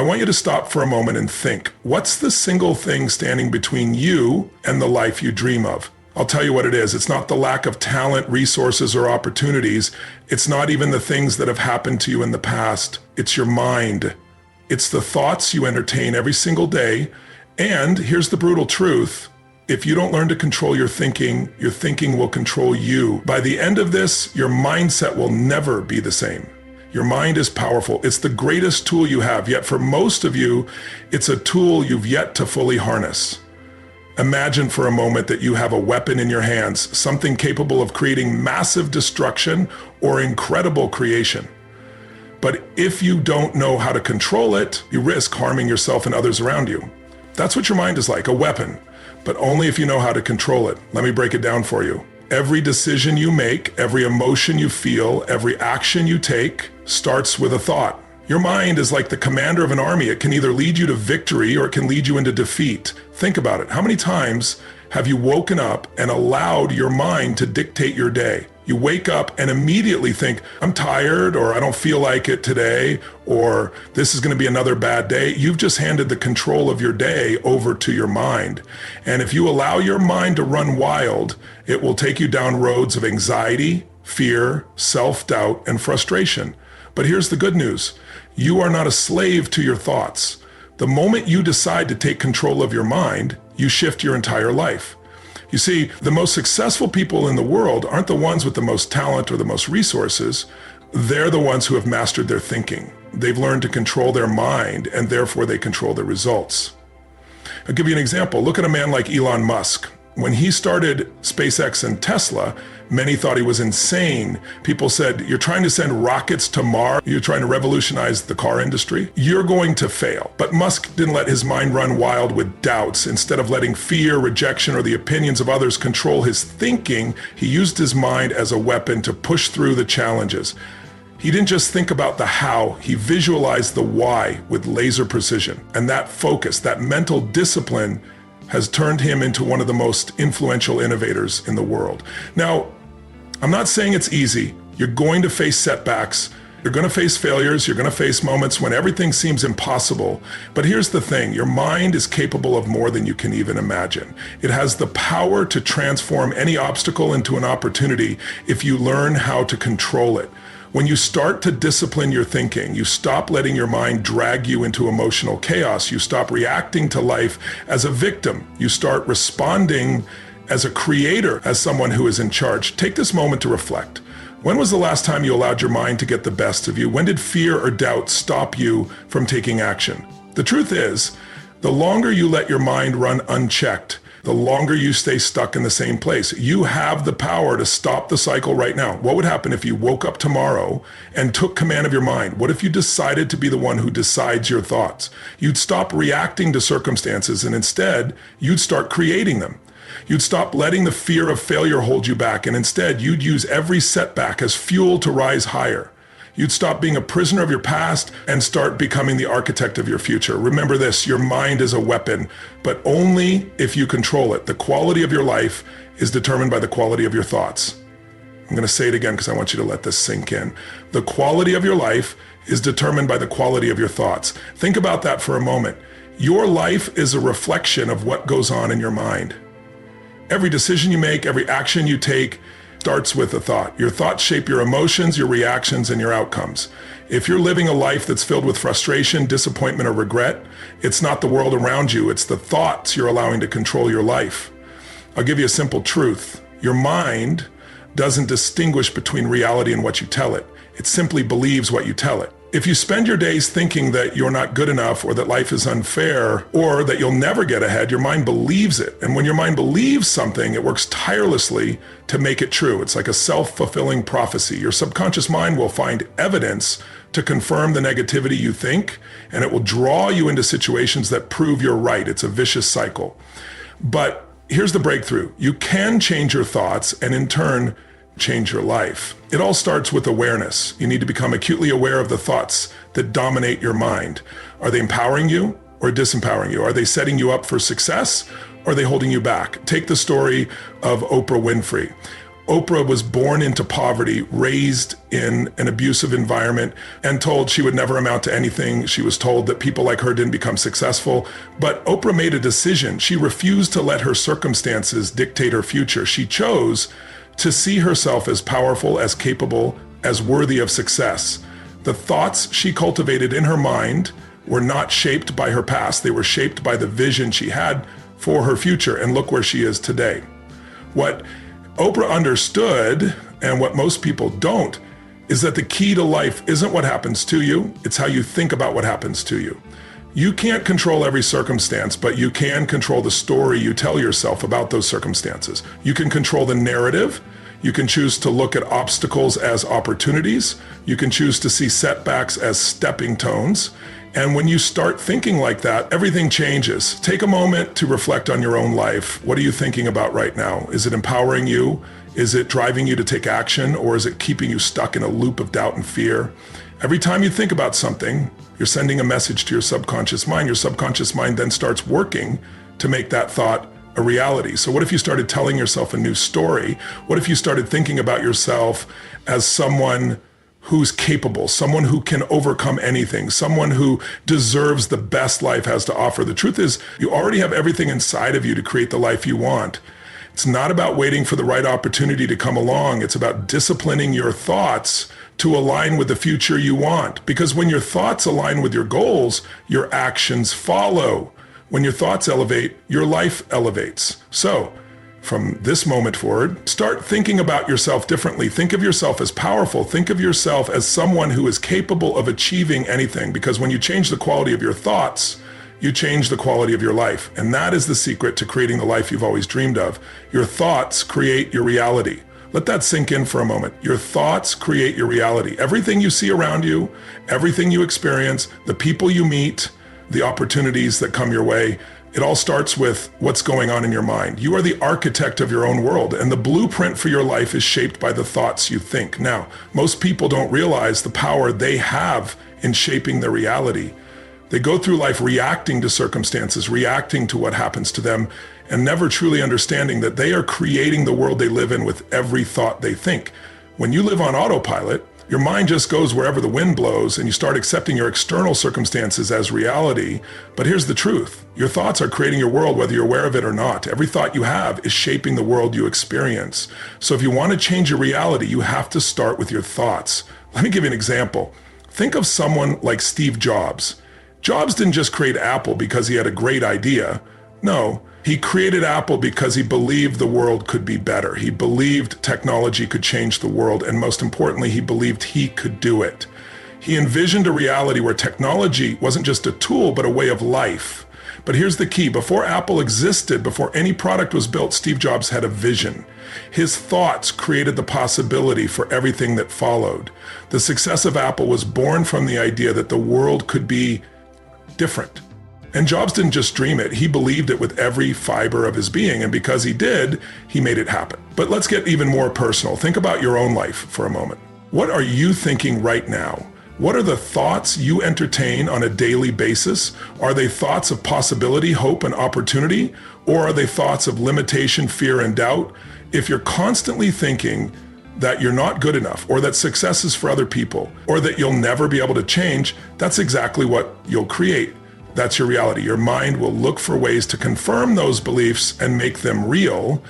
I want you to stop for a moment and think, what's the single thing standing between you and the life you dream of? I'll tell you what it is. It's not the lack of talent, resources, or opportunities. It's not even the things that have happened to you in the past. It's your mind. It's the thoughts you entertain every single day. And here's the brutal truth. If you don't learn to control your thinking will control you. By the end of this, your mindset will never be the same. Your mind is powerful. It's the greatest tool you have, yet for most of you, it's a tool you've yet to fully harness. Imagine for a moment that you have a weapon in your hands, something capable of creating massive destruction or incredible creation. But if you don't know how to control it, you risk harming yourself and others around you. That's what your mind is like, a weapon, but only if you know how to control it. Let me break it down for you. Every decision you make, every emotion you feel, every action you take starts with a thought. Your mind is like the commander of an army. It can either lead you to victory or it can lead you into defeat. Think about it. How many times have you woken up and allowed your mind to dictate your day? You wake up and immediately think, I'm tired, or I don't feel like it today, or this is going to be another bad day. You've just handed the control of your day over to your mind. And if you allow your mind to run wild, it will take you down roads of anxiety, fear, self-doubt, and frustration. But here's the good news. You are not a slave to your thoughts. The moment you decide to take control of your mind, you shift your entire life. You see, the most successful people in the world aren't the ones with the most talent or the most resources. They're the ones who have mastered their thinking. They've learned to control their mind, and therefore they control their results. I'll give you an example. Look at a man like Elon Musk. When he started SpaceX and Tesla, many thought he was insane. People said, you're trying to send rockets to Mars. You're trying to revolutionize the car industry. You're going to fail. But Musk didn't let his mind run wild with doubts. Instead of letting fear, rejection, or the opinions of others control his thinking, he used his mind as a weapon to push through the challenges. He didn't just think about the how, he visualized the why with laser precision. And that focus, that mental discipline, has turned him into one of the most influential innovators in the world. Now, I'm not saying it's easy. You're going to face setbacks. You're going to face failures. You're going to face moments when everything seems impossible. But here's the thing. Your mind is capable of more than you can even imagine. It has the power to transform any obstacle into an opportunity if you learn how to control it. When you start to discipline your thinking, you stop letting your mind drag you into emotional chaos. You stop reacting to life as a victim. You start responding as a creator, as someone who is in charge. Take this moment to reflect. When was the last time you allowed your mind to get the best of you? When did fear or doubt stop you from taking action? The truth is, the longer you let your mind run unchecked, the longer you stay stuck in the same place. You have the power to stop the cycle right now. What would happen if you woke up tomorrow and took command of your mind? What if you decided to be the one who decides your thoughts? You'd stop reacting to circumstances and instead you'd start creating them. You'd stop letting the fear of failure hold you back, and instead you'd use every setback as fuel to rise higher. You'd stop being a prisoner of your past and start becoming the architect of your future. Remember this, your mind is a weapon, but only if you control it. The quality of your life is determined by the quality of your thoughts. I'm going to say it again because I want you to let this sink in. The quality of your life is determined by the quality of your thoughts. Think about that for a moment. Your life is a reflection of what goes on in your mind. Every decision you make, every action you take, starts with a thought. Your thoughts shape your emotions, your reactions, and your outcomes. If you're living a life that's filled with frustration, disappointment, or regret, it's not the world around you, it's the thoughts you're allowing to control your life. I'll give you a simple truth. Your mind doesn't distinguish between reality and what you tell it. It simply believes what you tell it. If you spend your days thinking that you're not good enough or that life is unfair or that you'll never get ahead, your mind believes it. And when your mind believes something, it works tirelessly to make it true. It's like a self-fulfilling prophecy. Your subconscious mind will find evidence to confirm the negativity you think, and it will draw you into situations that prove you're right. It's a vicious cycle. But here's the breakthrough. You can change your thoughts and in turn, change your life. It all starts with awareness. You need to become acutely aware of the thoughts that dominate your mind. Are they empowering you or disempowering you? Are they setting you up for success or are they holding you back? Take the story of Oprah Winfrey. Oprah was born into poverty, raised in an abusive environment, and told she would never amount to anything. She was told that people like her didn't become successful. But Oprah made a decision. She refused to let her circumstances dictate her future. She chose to see herself as powerful, as capable, as worthy of success. The thoughts she cultivated in her mind were not shaped by her past. They were shaped by the vision she had for her future. And look where she is today. What Oprah understood, and what most people don't, is that the key to life isn't what happens to you, it's how you think about what happens to you. You can't control every circumstance, but you can control the story you tell yourself about those circumstances. You can control the narrative. You can choose to look at obstacles as opportunities. You can choose to see setbacks as stepping stones. And when you start thinking like that, everything changes. Take a moment to reflect on your own life. What are you thinking about right now? Is it empowering you? Is it driving you to take action? Or is it keeping you stuck in a loop of doubt and fear? Every time you think about something, you're sending a message to your subconscious mind. Your subconscious mind then starts working to make that thought a reality. So what if you started telling yourself a new story? What if you started thinking about yourself as someone who's capable, someone who can overcome anything, someone who deserves the best life has to offer? The truth is, you already have everything inside of you to create the life you want. It's not about waiting for the right opportunity to come along. It's about disciplining your thoughts to align with the future you want. Because when your thoughts align with your goals, your actions follow. When your thoughts elevate, your life elevates. So, from this moment forward, start thinking about yourself differently. Think of yourself as powerful. Think of yourself as someone who is capable of achieving anything, because when you change the quality of your thoughts, you change the quality of your life. And that is the secret to creating the life you've always dreamed of. Your thoughts create your reality. Let that sink in for a moment. Your thoughts create your reality. Everything you see around you, everything you experience, the people you meet, the opportunities that come your way, it all starts with what's going on in your mind. You are the architect of your own world, and the blueprint for your life is shaped by the thoughts you think. Now, most people don't realize the power they have in shaping their reality. They go through life reacting to circumstances, reacting to what happens to them, and never truly understanding that they are creating the world they live in with every thought they think. When you live on autopilot, your mind just goes wherever the wind blows, and you start accepting your external circumstances as reality. But here's the truth. Your thoughts are creating your world whether you're aware of it or not. Every thought you have is shaping the world you experience. So if you want to change your reality, you have to start with your thoughts. Let me give you an example. Think of someone like Steve Jobs. Jobs didn't just create Apple because he had a great idea. No, he created Apple because he believed the world could be better. He believed technology could change the world, and most importantly, he believed he could do it. He envisioned a reality where technology wasn't just a tool, but a way of life. But here's the key. Before Apple existed, before any product was built, Steve Jobs had a vision. His thoughts created the possibility for everything that followed. The success of Apple was born from the idea that the world could be different. And Jobs didn't just dream it, he believed it with every fiber of his being, and because he did, he made it happen. But let's get even more personal. Think about your own life for a moment. What are you thinking right now? What are the thoughts you entertain on a daily basis? Are they thoughts of possibility, hope, and opportunity? Or are they thoughts of limitation, fear, and doubt? If you're constantly thinking that you're not good enough, or that success is for other people, or that you'll never be able to change, that's exactly what you'll create. That's your reality. Your mind will look for ways to confirm those beliefs and make them real.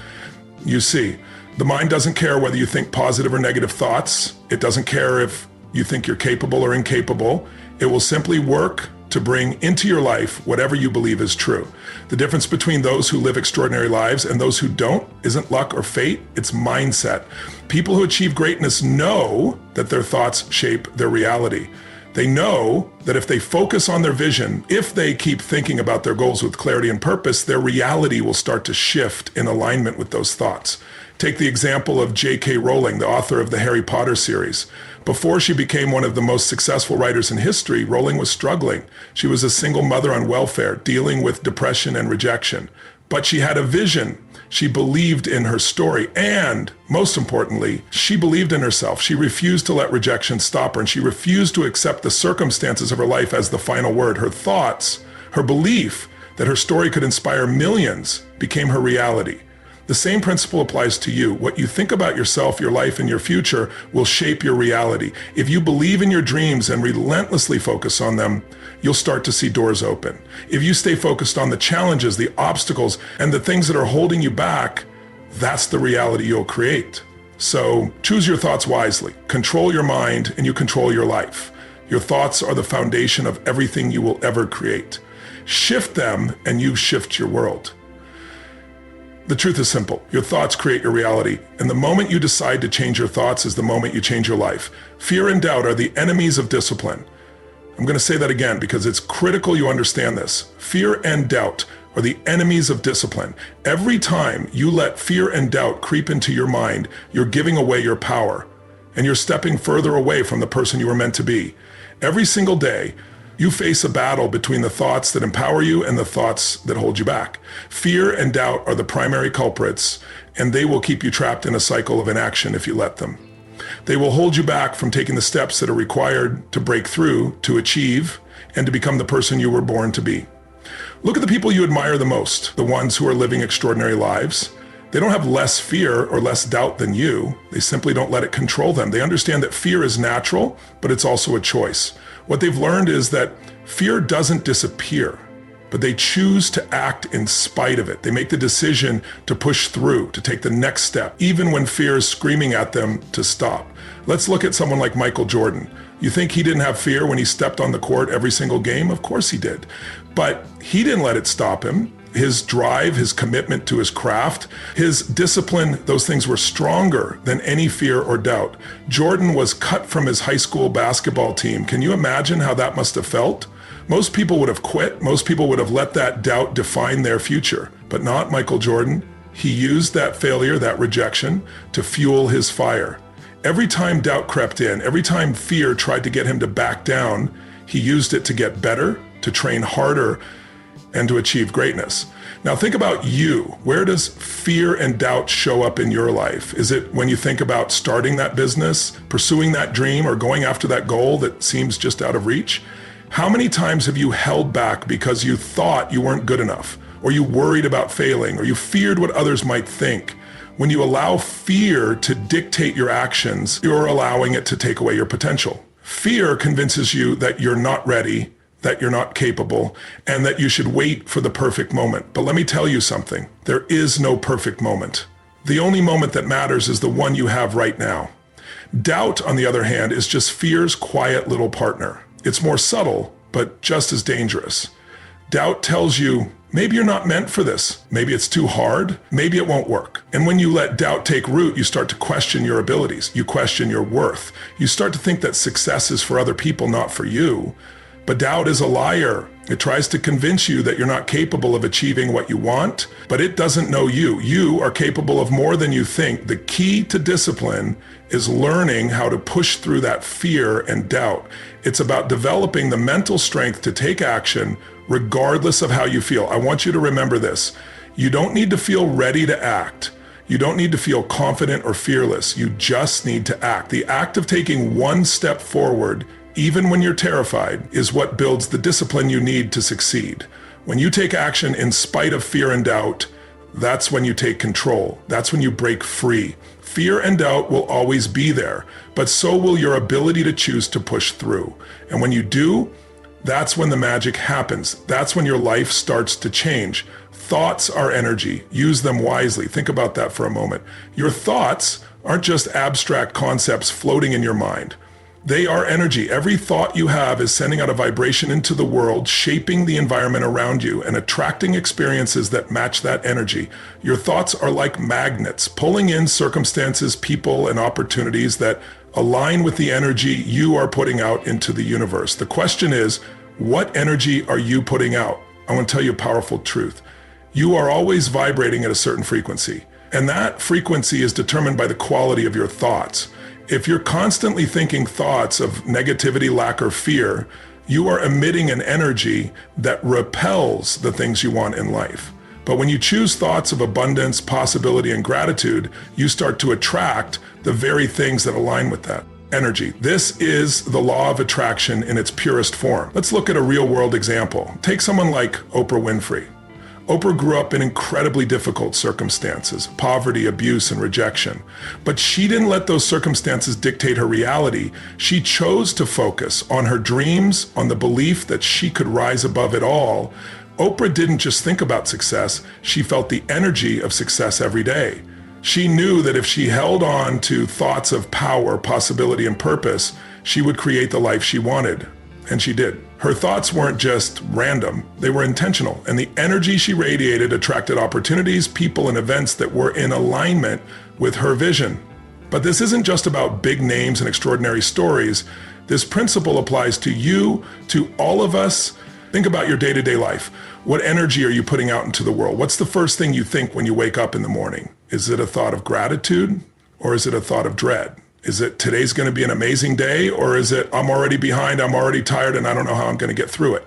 You see, the mind doesn't care whether you think positive or negative thoughts. It doesn't care if you think you're capable or incapable. It will simply work to bring into your life whatever you believe is true. The difference between those who live extraordinary lives and those who don't isn't luck or fate, it's mindset. People who achieve greatness know that their thoughts shape their reality. They know that if they focus on their vision, if they keep thinking about their goals with clarity and purpose, their reality will start to shift in alignment with those thoughts. Take the example of J.K. Rowling, the author of the Harry Potter series. Before she became one of the most successful writers in history, Rowling was struggling. She was a single mother on welfare, dealing with depression and rejection. But she had a vision. She believed in her story, and most importantly, she believed in herself. She refused to let rejection stop her, and she refused to accept the circumstances of her life as the final word. Her thoughts, her belief that her story could inspire millions became her reality. The same principle applies to you. What you think about yourself, your life, and your future will shape your reality. If you believe in your dreams and relentlessly focus on them, you'll start to see doors open. If you stay focused on the challenges, the obstacles, and the things that are holding you back, that's the reality you'll create. So choose your thoughts wisely. Control your mind and you control your life. Your thoughts are the foundation of everything you will ever create. Shift them and you shift your world. The truth is simple. Your thoughts create your reality. And the moment you decide to change your thoughts is the moment you change your life. Fear and doubt are the enemies of discipline. I'm going to say that again because it's critical you understand this. Fear and doubt are the enemies of discipline. Every time you let fear and doubt creep into your mind, you're giving away your power and you're stepping further away from the person you were meant to be. Every single day, you face a battle between the thoughts that empower you and the thoughts that hold you back. Fear and doubt are the primary culprits, and they will keep you trapped in a cycle of inaction if you let them. They will hold you back from taking the steps that are required to break through, to achieve, and to become the person you were born to be. Look at the people you admire the most, the ones who are living extraordinary lives. They don't have less fear or less doubt than you. They simply don't let it control them. They understand that fear is natural, but it's also a choice. What they've learned is that fear doesn't disappear, but they choose to act in spite of it. They make the decision to push through, to take the next step, even when fear is screaming at them to stop. Let's look at someone like Michael Jordan. You think he didn't have fear when he stepped on the court every single game? Of course he did. But he didn't let it stop him. His drive, his commitment to his craft, his discipline, those things were stronger than any fear or doubt. Jordan was cut from his high school basketball team. Can you imagine how that must have felt? Most people would have quit. Most people would have let that doubt define their future, but not Michael Jordan. He used that failure, that rejection, to fuel his fire. Every time doubt crept in, every time fear tried to get him to back down, he used it to get better, to train harder, and to achieve greatness. Now think about you. Where does fear and doubt show up in your life? Is it when you think about starting that business, pursuing that dream, or going after that goal that seems just out of reach? How many times have you held back because you thought you weren't good enough, or you worried about failing, or you feared what others might think? When you allow fear to dictate your actions, you're allowing it to take away your potential. Fear convinces you that you're not ready, that you're not capable, and that you should wait for the perfect moment. But let me tell you something. There is no perfect moment. The only moment that matters is the one you have right now. Doubt, on the other hand, is just fear's quiet little partner. It's more subtle, but just as dangerous. Doubt tells you, maybe you're not meant for this. Maybe it's too hard. Maybe it won't work. And when you let doubt take root, you start to question your abilities. You question your worth. You start to think that success is for other people, not for you. But doubt is a liar. It tries to convince you that you're not capable of achieving what you want, but it doesn't know you. You are capable of more than you think. The key to discipline is learning how to push through that fear and doubt. It's about developing the mental strength to take action regardless of how you feel. I want you to remember this. You don't need to feel ready to act. You don't need to feel confident or fearless. You just need to act. The act of taking one step forward, even when you're terrified, is what builds the discipline you need to succeed. When you take action in spite of fear and doubt, that's when you take control. That's when you break free. Fear and doubt will always be there, but so will your ability to choose to push through. And when you do, that's when the magic happens. That's when your life starts to change. Thoughts are energy. Use them wisely. Think about that for a moment. Your thoughts aren't just abstract concepts floating in your mind. They are energy. Every thought you have is sending out a vibration into the world, shaping the environment around you and attracting experiences that match that energy. Your thoughts are like magnets, pulling in circumstances, people, and opportunities that align with the energy you are putting out into the universe. The question is, what energy are you putting out? I want to tell you a powerful truth. You are always vibrating at a certain frequency, and that frequency is determined by the quality of your thoughts. If you're constantly thinking thoughts of negativity, lack, or fear, you are emitting an energy that repels the things you want in life. But when you choose thoughts of abundance, possibility, and gratitude, you start to attract the very things that align with that energy. This is the law of attraction in its purest form. Let's look at a real-world example. Take someone like Oprah Winfrey. Oprah grew up in incredibly difficult circumstances, poverty, abuse, and rejection. But she didn't let those circumstances dictate her reality. She chose to focus on her dreams, on the belief that she could rise above it all. Oprah didn't just think about success, she felt the energy of success every day. She knew that if she held on to thoughts of power, possibility, and purpose, she would create the life she wanted. And she did. Her thoughts weren't just random, they were intentional, and the energy she radiated attracted opportunities, people, and events that were in alignment with her vision. But this isn't just about big names and extraordinary stories. This principle applies to you, to all of us. Think about your day-to-day life. What energy are you putting out into the world? What's the first thing you think when you wake up in the morning? Is it a thought of gratitude, or is it a thought of dread? Is it today's going to be an amazing day, or is it I'm already behind, I'm already tired, and I don't know how I'm going to get through it?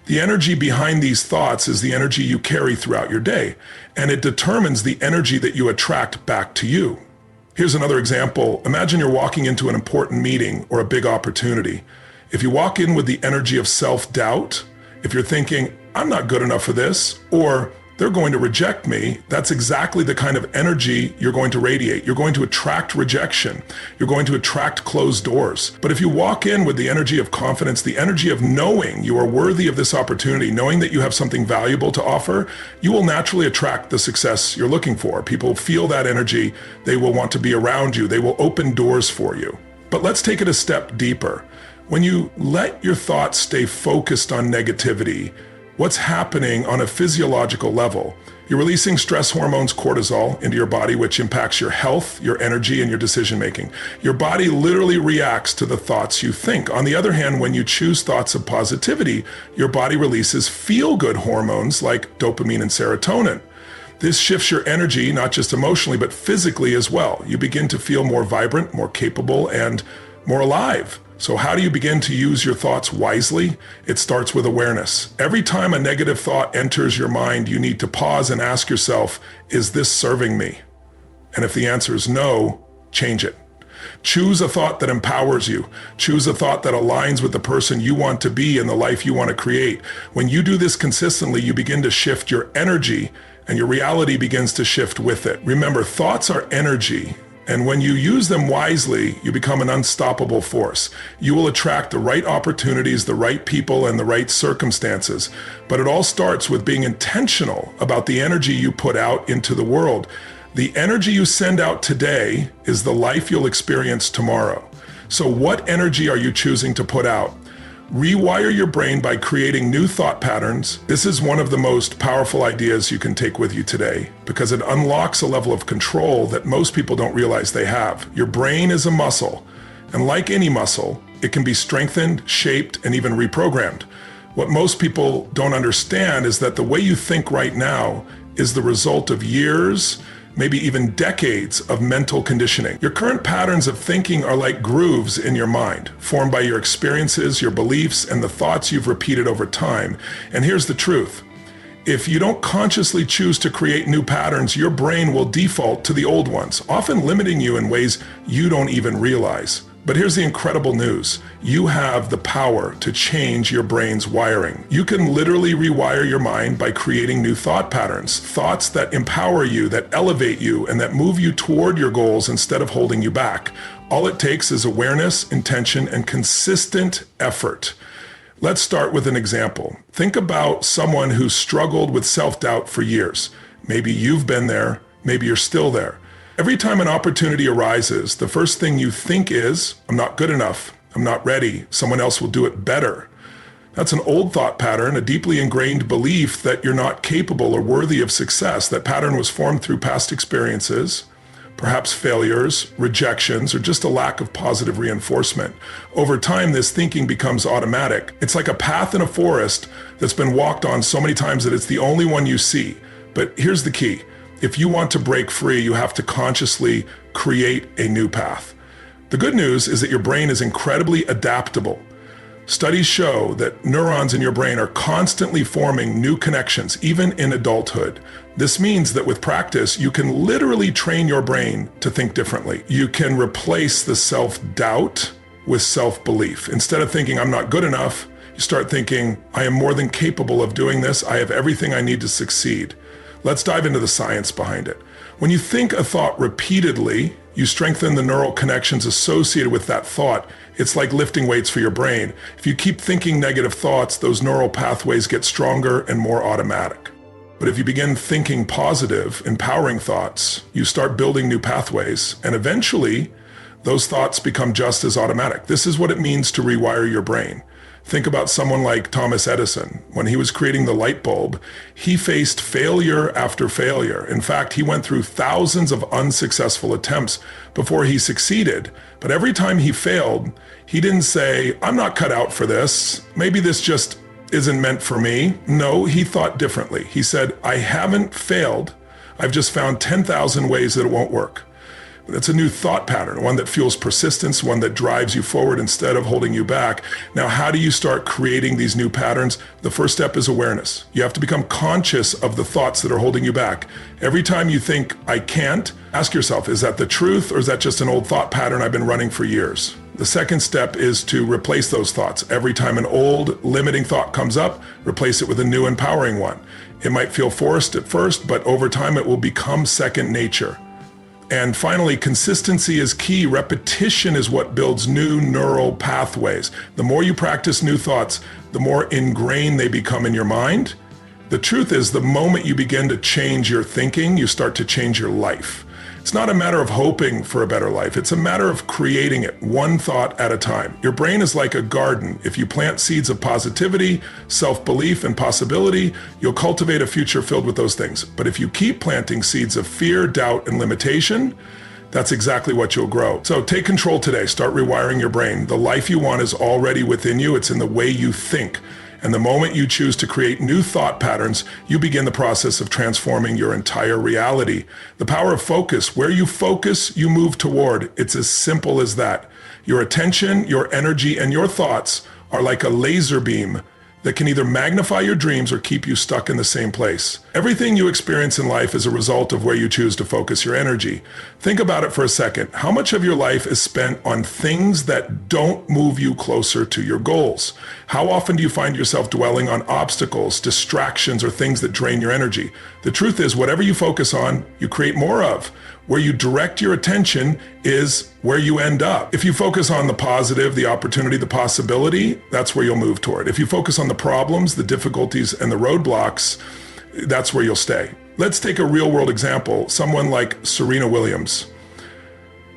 The energy behind these thoughts is the energy you carry throughout your day, and it determines the energy that you attract back to you. Here's another example. Imagine you're walking into an important meeting or a big opportunity. If you walk in with the energy of self-doubt, if you're thinking, I'm not good enough for this, or they're going to reject me, that's exactly the kind of energy you're going to radiate. You're going to attract rejection. You're going to attract closed doors. But if you walk in with the energy of confidence, the energy of knowing you are worthy of this opportunity, knowing that you have something valuable to offer, you will naturally attract the success you're looking for. People feel that energy. They will want to be around you. They will open doors for you. But let's take it a step deeper. When you let your thoughts stay focused on negativity, what's happening on a physiological level? You're releasing stress hormones, cortisol, into your body, which impacts your health, your energy, and your decision-making. Your body literally reacts to the thoughts you think. On the other hand, when you choose thoughts of positivity, your body releases feel-good hormones like dopamine and serotonin. This shifts your energy, not just emotionally, but physically as well. You begin to feel more vibrant, more capable, and more alive. So how do you begin to use your thoughts wisely? It starts with awareness. Every time a negative thought enters your mind, you need to pause and ask yourself, is this serving me? And if the answer is no, change it. Choose a thought that empowers you. Choose a thought that aligns with the person you want to be and the life you want to create. When you do this consistently, you begin to shift your energy and your reality begins to shift with it. Remember, thoughts are energy. And when you use them wisely, you become an unstoppable force. You will attract the right opportunities, the right people, and the right circumstances. But it all starts with being intentional about the energy you put out into the world. The energy you send out today is the life you'll experience tomorrow. So what energy are you choosing to put out? Rewire your brain by creating new thought patterns. This is one of the most powerful ideas you can take with you today because it unlocks a level of control that most people don't realize they have. Your brain is a muscle, and like any muscle, it can be strengthened, shaped, and even reprogrammed. What most people don't understand is that the way you think right now is the result of years, maybe even decades of mental conditioning. Your current patterns of thinking are like grooves in your mind, formed by your experiences, your beliefs, and the thoughts you've repeated over time. And here's the truth. If you don't consciously choose to create new patterns, your brain will default to the old ones, often limiting you in ways you don't even realize. But here's the incredible news. You have the power to change your brain's wiring. You can literally rewire your mind by creating new thought patterns, thoughts that empower you, that elevate you, and that move you toward your goals instead of holding you back. All it takes is awareness, intention, and consistent effort. Let's start with an example. Think about someone who struggled with self-doubt for years. Maybe you've been there, maybe you're still there. Every time an opportunity arises, the first thing you think is, I'm not good enough, I'm not ready, someone else will do it better. That's an old thought pattern, a deeply ingrained belief that you're not capable or worthy of success. That pattern was formed through past experiences, perhaps failures, rejections, or just a lack of positive reinforcement. Over time, this thinking becomes automatic. It's like a path in a forest that's been walked on so many times that it's the only one you see. But here's the key. If you want to break free, you have to consciously create a new path. The good news is that your brain is incredibly adaptable. Studies show that neurons in your brain are constantly forming new connections, even in adulthood. This means that with practice, you can literally train your brain to think differently. You can replace the self-doubt with self-belief. Instead of thinking, I'm not good enough, You start thinking, I am more than capable of doing this. I have everything I need to succeed. Let's dive into the science behind it. When you think a thought repeatedly, you strengthen the neural connections associated with that thought. It's like lifting weights for your brain. If you keep thinking negative thoughts, those neural pathways get stronger and more automatic. But if you begin thinking positive, empowering thoughts, you start building new pathways, and eventually those thoughts become just as automatic. This is what it means to rewire your brain. Think about someone like Thomas Edison. When he was creating the light bulb, he faced failure after failure. In fact, he went through thousands of unsuccessful attempts before he succeeded. But every time he failed, he didn't say, I'm not cut out for this. Maybe this just isn't meant for me. No, he thought differently. He said, I haven't failed. I've just found 10,000 ways that it won't work. That's a new thought pattern, one that fuels persistence, one that drives you forward instead of holding you back. Now, how do you start creating these new patterns? The first step is awareness. You have to become conscious of the thoughts that are holding you back. Every time you think, I can't, ask yourself, is that the truth or is that just an old thought pattern I've been running for years? The second step is to replace those thoughts. Every time an old limiting thought comes up, replace it with a new empowering one. It might feel forced at first, but over time it will become second nature. And finally, consistency is key. Repetition is what builds new neural pathways. The more you practice new thoughts, the more ingrained they become in your mind. The truth is, the moment you begin to change your thinking, you start to change your life. It's not a matter of hoping for a better life. It's a matter of creating it one thought at a time. Your brain is like a garden. If you plant seeds of positivity, self-belief, and possibility, you'll cultivate a future filled with those things. But if you keep planting seeds of fear, doubt, and limitation, that's exactly what you'll grow. So take control today. Start rewiring your brain. The life you want is already within you. It's in the way you think. And the moment you choose to create new thought patterns, you begin the process of transforming your entire reality. The power of focus. Where you focus, you move toward. It's as simple as that. Your attention, your energy, and your thoughts are like a laser beam that can either magnify your dreams or keep you stuck in the same place. Everything you experience in life is a result of where you choose to focus your energy. Think about it for a second. How much of your life is spent on things that don't move you closer to your goals? How often do you find yourself dwelling on obstacles, distractions, or things that drain your energy? The truth is, whatever you focus on, you create more of. Where you direct your attention is where you end up. If you focus on the positive, the opportunity, the possibility, that's where you'll move toward. If you focus on the problems, the difficulties, and the roadblocks, that's where you'll stay. Let's take a real world example, someone like Serena Williams.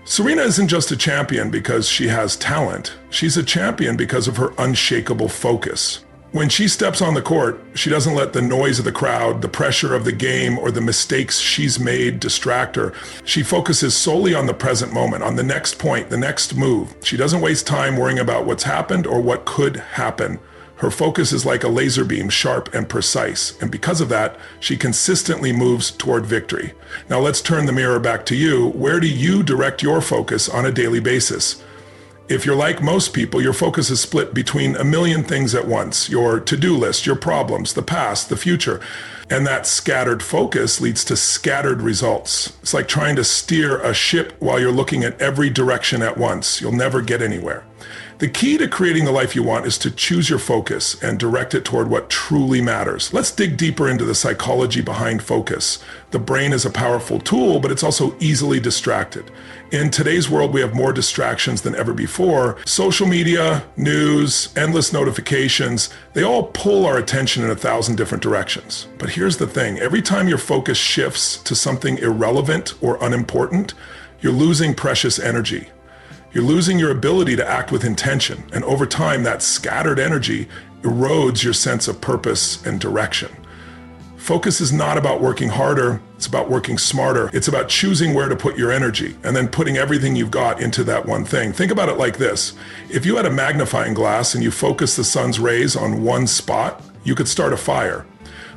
Serena isn't just a champion because she has talent. She's a champion because of her unshakable focus. When she steps on the court, she doesn't let the noise of the crowd, the pressure of the game, or the mistakes she's made distract her. She focuses solely on the present moment, on the next point, the next move. She doesn't waste time worrying about what's happened or what could happen. Her focus is like a laser beam, sharp and precise. And because of that, she consistently moves toward victory. Now let's turn the mirror back to you. Where do you direct your focus on a daily basis? If you're like most people, your focus is split between a million things at once. Your to-do list, your problems, the past, the future. And that scattered focus leads to scattered results. It's like trying to steer a ship while you're looking at every direction at once. You'll never get anywhere. The key to creating the life you want is to choose your focus and direct it toward what truly matters. Let's dig deeper into the psychology behind focus. The brain is a powerful tool, but it's also easily distracted. In today's world, we have more distractions than ever before. Social media, news, endless notifications, they all pull our attention in 1,000 different directions. But here's the thing, every time your focus shifts to something irrelevant or unimportant, you're losing precious energy. You're losing your ability to act with intention, and over time, that scattered energy erodes your sense of purpose and direction. Focus is not about working harder, it's about working smarter. It's about choosing where to put your energy and then putting everything you've got into that one thing. Think about it like this. If you had a magnifying glass and you focus the sun's rays on one spot, you could start a fire.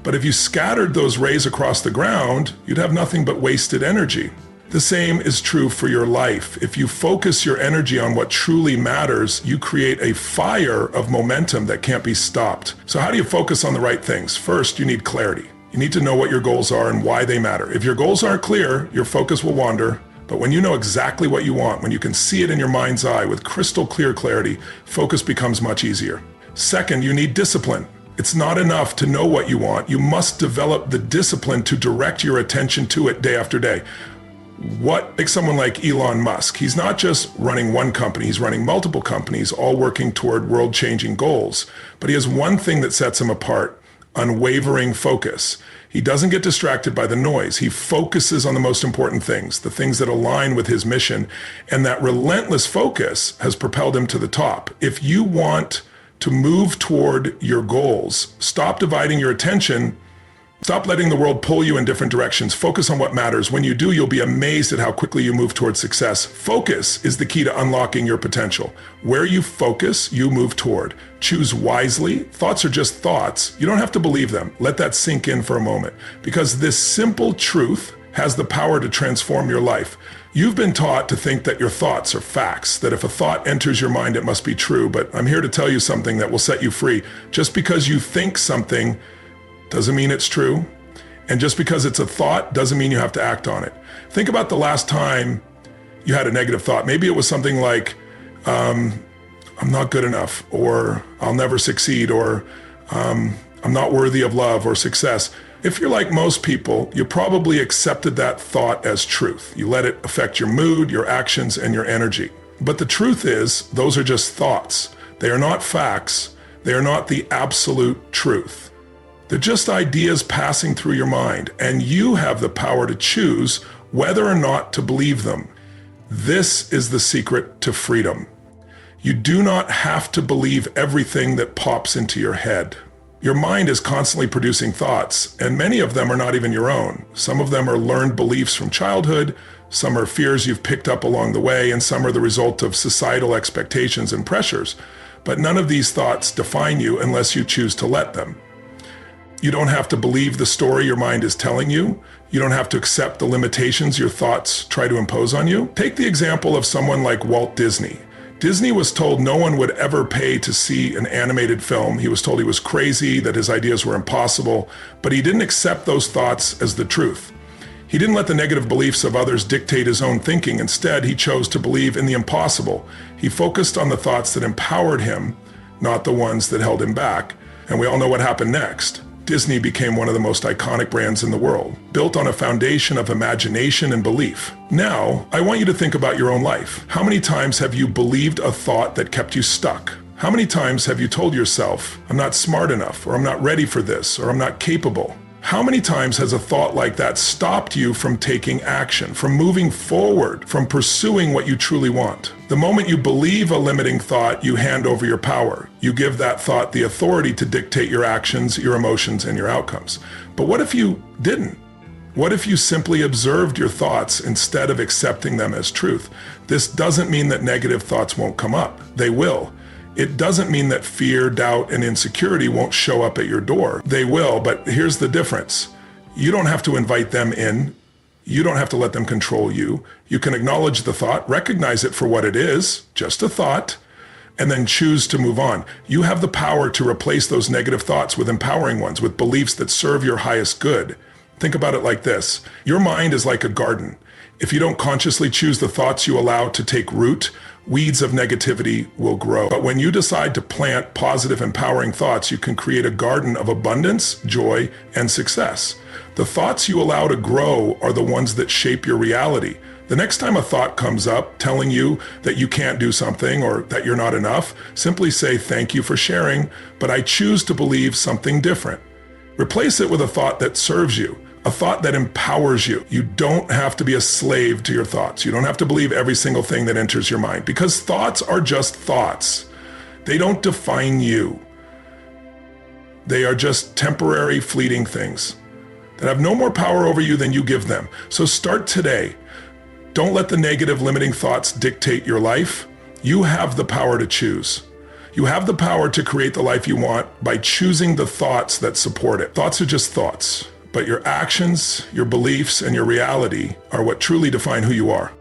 But if you scattered those rays across the ground, you'd have nothing but wasted energy. The same is true for your life. If you focus your energy on what truly matters, you create a fire of momentum that can't be stopped. So how do you focus on the right things? First, you need clarity. You need to know what your goals are and why they matter. If your goals aren't clear, your focus will wander. But when you know exactly what you want, when you can see it in your mind's eye with crystal clear clarity, focus becomes much easier. Second, you need discipline. It's not enough to know what you want. You must develop the discipline to direct your attention to it day after day. Like someone like Elon Musk, he's not just running one company, he's running multiple companies, all working toward world-changing goals. But he has one thing that sets him apart: unwavering focus. He doesn't get distracted by the noise. He focuses on the most important things, the things that align with his mission, and that relentless focus has propelled him to the top. If you want to move toward your goals, stop dividing your attention. Stop letting the world pull you in different directions. Focus on what matters. When you do, you'll be amazed at how quickly you move towards success. Focus is the key to unlocking your potential. Where you focus, you move toward. Choose wisely. Thoughts are just thoughts. You don't have to believe them. Let that sink in for a moment, because this simple truth has the power to transform your life. You've been taught to think that your thoughts are facts, that if a thought enters your mind, it must be true. But I'm here to tell you something that will set you free. Just because you think something doesn't mean it's true. And just because it's a thought doesn't mean you have to act on it. Think about the last time you had a negative thought. Maybe it was something like, I'm not good enough, or I'll never succeed, or I'm not worthy of love or success. If you're like most people, you probably accepted that thought as truth. You let it affect your mood, your actions, and your energy. But the truth is, those are just thoughts. They are not facts. They are not the absolute truth. They're just ideas passing through your mind, and you have the power to choose whether or not to believe them. This is the secret to freedom. You do not have to believe everything that pops into your head. Your mind is constantly producing thoughts, and many of them are not even your own. Some of them are learned beliefs from childhood, some are fears you've picked up along the way, and some are the result of societal expectations and pressures. But none of these thoughts define you unless you choose to let them. You don't have to believe the story your mind is telling you. You don't have to accept the limitations your thoughts try to impose on you. Take the example of someone like Walt Disney. Disney was told no one would ever pay to see an animated film. He was told he was crazy, that his ideas were impossible, but he didn't accept those thoughts as the truth. He didn't let the negative beliefs of others dictate his own thinking. Instead, he chose to believe in the impossible. He focused on the thoughts that empowered him, not the ones that held him back. And we all know what happened next. Disney became one of the most iconic brands in the world, built on a foundation of imagination and belief. Now, I want you to think about your own life. How many times have you believed a thought that kept you stuck? How many times have you told yourself, I'm not smart enough, or I'm not ready for this, or I'm not capable? How many times has a thought like that stopped you from taking action, from moving forward, from pursuing what you truly want? The moment you believe a limiting thought, you hand over your power. You give that thought the authority to dictate your actions, your emotions, and your outcomes. But what if you didn't? What if you simply observed your thoughts instead of accepting them as truth? This doesn't mean that negative thoughts won't come up. They will. It doesn't mean that fear, doubt, and insecurity won't show up at your door. They will, but here's the difference. You don't have to invite them in. You don't have to let them control you. You can acknowledge the thought, recognize it for what it is, just a thought, and then choose to move on. You have the power to replace those negative thoughts with empowering ones, with beliefs that serve your highest good. Think about it like this. Your mind is like a garden. If you don't consciously choose the thoughts you allow to take root, weeds of negativity will grow. But when you decide to plant positive, empowering thoughts, you can create a garden of abundance, joy, and success. The thoughts you allow to grow are the ones that shape your reality. The next time a thought comes up telling you that you can't do something or that you're not enough, simply say, thank you for sharing, but I choose to believe something different. Replace it with a thought that serves you, a thought that empowers you. You don't have to be a slave to your thoughts. You don't have to believe every single thing that enters your mind, because thoughts are just thoughts. They don't define you. They are just temporary, fleeting things that have no more power over you than you give them. So start today. Don't let the negative, limiting thoughts dictate your life. You have the power to choose. You have the power to create the life you want by choosing the thoughts that support it. Thoughts are just thoughts. But your actions, your beliefs, and your reality are what truly define who you are.